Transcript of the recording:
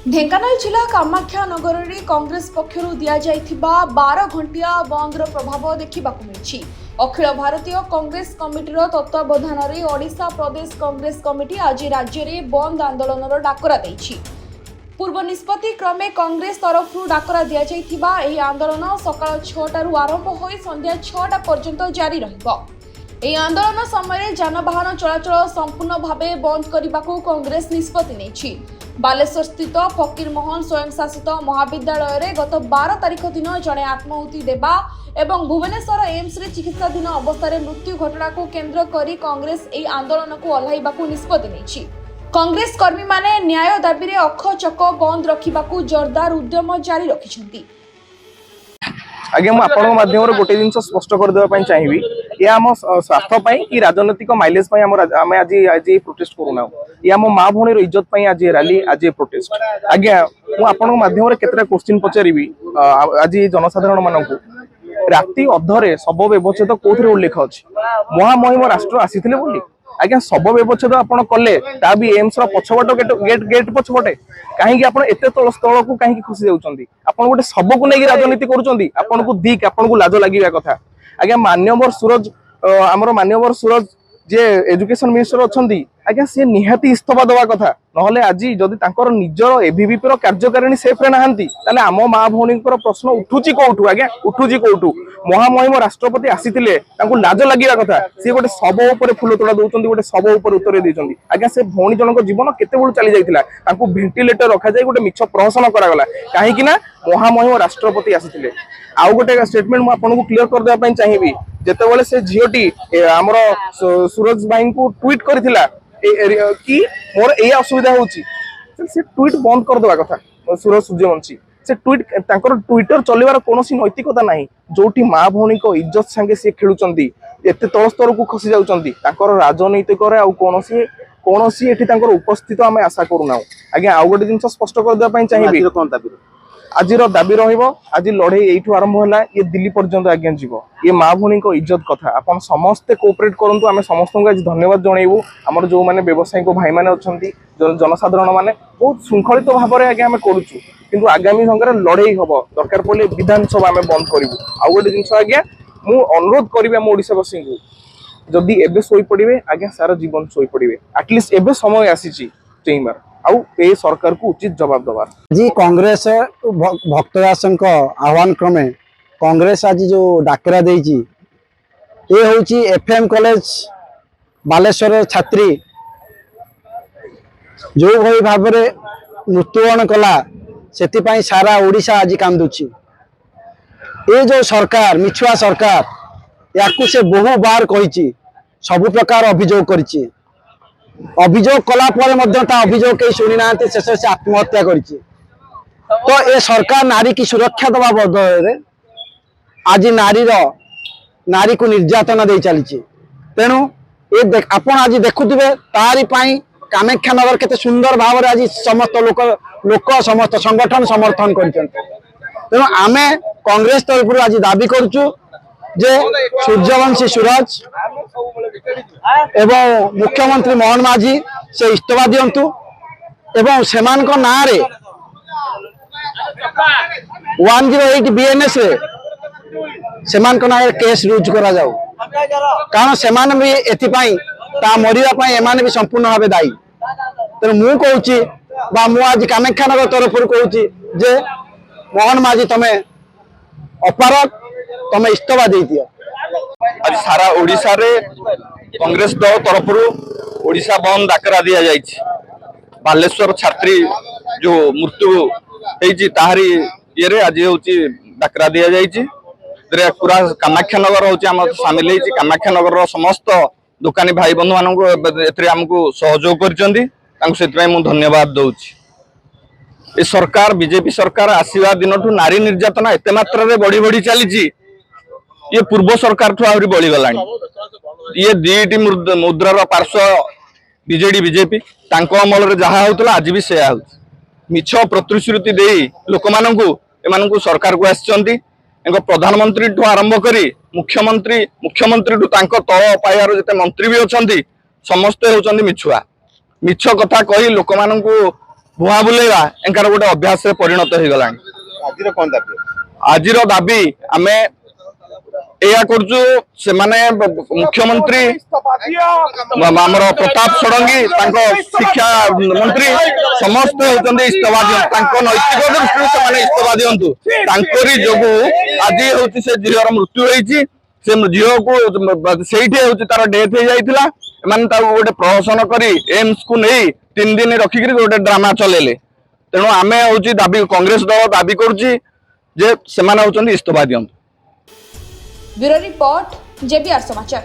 ढेंकानाल जिला कामाख्या नगर में कांग्रेस पक्षर दिया 12 घंटिया बंदर प्रभाव देखा मिली। अखिल भारतीय कांग्रेस कमिटीर तत्वावधान में ओडिशा प्रदेश कांग्रेस कमिटी आज राज्य में बंद आंदोलन डाकरा देछि। पूर्व निष्पत्ति क्रमे कांग्रेस तरफ डाकरा दिया आंदोलन सकाल 6टारू आरंभ हो संध्या 6टा पर्यंत जारी रहिबो। এই आंदोलन समय যানবাহন চলাচল संपूर्ण भाव बंद करने को कांग्रेस निष्पत्ति नेछि। बालेश्वर स्थित फकीर मोहन स्वयं शासित महाविद्यालय रे गत 12 तारिख दिन जड़े आत्माहुति देवा एवं भुवनेश्वर एम्स रे चिकित्साधीन अवस्था मृत्यु घटना को केंद्र करी कांग्रेस এই आंदोलन को ओह्लाइबा को निष्पत्ति नेछि। कांग्रेस कर्मी माने न्याय दाबी रे अखचक बंद रखिबा को जोरदार उद्यम जारी रखिछंती। आगे मु आपन माध्यम रे गोटे दिन स्पष्ट कर देबा पई चाहिबी या हम स्वार्थ पई कि राजनीतिक माइलेज पई हम आज प्रोटेस्ट करूना या हम मां भणी रो इज्जत पई आज रैली आज प्रोटेस्ट। आगे मु आपन माध्यम रे केतरा क्वेश्चन पचारिबी आज जनसाधारण मानकु राति अधरे सब व्यवच्छेद कोथरे उल्लेख अछि महामहिम राष्ट्र आसीथिले बोली आज्ञा सब व्यवच्छेद आपण कले ता भी एम्स रो पछबट गेट पछबटे कहीं आपण एते तळ स्थल को कहीं खुशी जाउचंदी आपण गोटे सब को नै राजनीति करूचंदी आपण को दिक आपण को लाज लागिबा कथा। आज्ञा मान्यवर सूरज हमर मान्यवर सूरज जे एजुकेशन मिनिस्टर अछंदी आज्ञा से निहाती इस्तीफा दवा कथा नहले आज जदि तांकर निजर एबीवीपी रो कार्यकारिणी सेफ रे नाहंती ताले आम मां भौणीकर प्रश्न उठुची कोठू आज्ञा उठुची कोठू महामहिम राष्ट्रपति आसीथिले तांको लाज लागिबा कथा से गोटे सब ऊपर फुल तोड़ा दउचंदी गोटे सब ऊपर उत्तर देचंदी आज्ञा से भौणी जनक जीवन केते बळ चली जाइतिला तांको वेंटिलेटर रखा जाय गोटे मिछ प्रहसन करा गला काहे कि ना महामहिम राष्ट्रपति आसीथिले। आउ गोटे स्टेटमेंट मु आपन को क्लियर कर देबा पई चाहिबी जेतेबेले से झियोटी हमर सूरज भाई को ट्वीट करथिला कि मोर ए असुविधा होची से ट्वीट बंद कर देबा कथा सूरज सूर्यवंशी से ट्वीट तांकर ट्विटर चलेबार कोनोसी नैतिकता नाही जोटी मां भौणी को इज्जत संगे से खेलुचंदी एते तळ स्तर को खसी जाउचंदी तांकर राजनीतिक रे आ कोनोसी एठी तांकर उपस्थित हम आशा करूना। आगे आउ गोटे दिन स्पष्ट कर देबा पई चाहिबी आज दाबी रहिबो आज लड़ाई एठू आरंभ होला ये दिल्ली पर्यंत आज्ञा जीवो ये मां भौणी को इज्जत कथा आपण समस्त कोऑपरेट करंतु आमे समस्त को आज धन्यवाद जणैबू हमर जो माने व्यवसायिक भाई माने अछंती जनसाधारण माने बहुत शृंखलित भाव रे आज्ञा हमें करूछु किंतु आगामी संगे लड़ाई हबो दरकार पड़े विधानसभा आमे बंद करिवु। आ गोटे जिंस आज्ञा मु अनुरोध करिवे हम ओडिसावासी को जदि एबे सोई पड़िबे आज्ञा सारा जीवन सोई पड़िबे एटलिस्ट एबे समय आसीची चेइमार आउ ए सरकार को उचित जवाब दबार जी कांग्रेस भक्तदासन आह्वान क्रमे कांग्रेस आज जो डाकरा देछि ये होछि एफएम कॉलेज बालेश्वर छात्री जो भाई भाव में मृत्युवरण कला से सारा ओडिशा आज कांदुछि। ये जो सरकार मिछुआ सरकार याकू से बहु बार कही सबु प्रकार अभियोग करिछि अभियोग कला पर अभियोग कहीं शुणी ना शेष से आत्महत्या कर तो ये सरकार नारी की सुरक्षा दवा बदल आज नारी को निर्यातना दे चली तेणु ये आप आज देखुवे तारी कामाख्या नगर केते सुंदर भाव आज समस्त लोक समस्त संगठन समर्थन कर तेणु आमे कांग्रेस तरफ आज दाबी करुचु जे सूर्यवंशी सूरज एवं मुख्यमंत्री मोहन माझी से इस्तीफा दियंतु एवं सेमान को ना रे 108 बीएनएस रे सेमान को ना केस रुजु करा जाऊ कारण सेमान भी एथिपाई ता मरिया पाई एमाने भी संपूर्ण भावे दायी। तेणु मु कहूची बा मु आज कामाख्या नगर तरफ कहूची जे मोहन माझी तमे अपराध तमे इस्तीफा दे दियो। आज सारा ओडिशा रे कांग्रेस दल तरफ ओडिशा बंद डाकरा दिया जाइछि। बालेश्वर छात्री जो मृत्यु होइछि ताहारी ये रे आज होछि डाकरा दिया जाइछि पूरा कामाख्या नगर होछि हम शामिल होइछि कामाख्या नगर रो समस्त दुकानी भाई बंधु माननको एतरे हमको सहयोग करचंदी तांको सेतराय मु धन्यवाद दउछि। ए सरकार बीजेपी सरकार आसीबा दिनठू नारी निर्यातना एते मात्रा रे बढ़ी बढ़ी चलीछि ये पूर्व सरकार ठू आहुरी बढ़ी गलानी ये दीटी मुद्रार पार्श्व बीजेडी बीजेपी तांको अमल रे जहा होतला आज भी से आउ मिछ प्रतिश्रुति देई लोक माननकु एमानकु सरकार को आछंती एगो प्रधानमंत्री ठू आरंभ करी मुख्यमंत्री ठू तांको तळ पायार जते मंत्री भी अछंती समस्त होचंती मिछुआ मिछ कथा कही लोक माननकु ଭୁଆ ବୁଲେଇବା ଏଙ୍କର ଗୋଟେ ଅଭ୍ୟାସରେ ପରିଣତ ହେଇଗଲାଣି। ଆଜିର କଣ ଦାବି? ଆଜିର ଦାବି ଆମେ ଏଇଆ କରୁଛୁ, ସେମାନେ ମୁଖ୍ୟମନ୍ତ୍ରୀ ଆମର ପ୍ରତାପ ଷଡଙ୍ଗୀ ତାଙ୍କ ଶିକ୍ଷା ମନ୍ତ୍ରୀ ସମସ୍ତେ ହଉଛନ୍ତି ଇସ୍ତଫା ଦିଅନ୍ତୁ, ତାଙ୍କ ନୈତିକ ଦୃଷ୍ଟିରୁ ସେମାନେ ଇସ୍ତଫା ଦିଅନ୍ତୁ। ତାଙ୍କରି ଯୋଗୁ ଆଜି ହଉଛି ସେ ଝିଅର ମୃତ୍ୟୁ ହେଇଛି। ସେ ଝିଅକୁ ସେଇଠି ହଉଛି ତାର ଡେଥ ହେଇଯାଇଥିଲା। ଏମାନେ ତାକୁ ଗୋଟେ ପ୍ରହସନ କରି ଏମ୍ସ କୁ ନେଇ 3 ଦିନ ରଖିକିରି ଗୋଟେ ଡ୍ରାମା ଚଲେଇଲେ। ତେଣୁ ଆମେ ହଉଛି ଦାବି, କଂଗ୍ରେସ ଦଳ ଦାବି କରୁଛି ଯେ ସେମାନେ ହଉଛନ୍ତି ଇସ୍ତଫା ଦିଅନ୍ତୁ। ब्यूरो रिपोर्ट जेबीआर समाचार।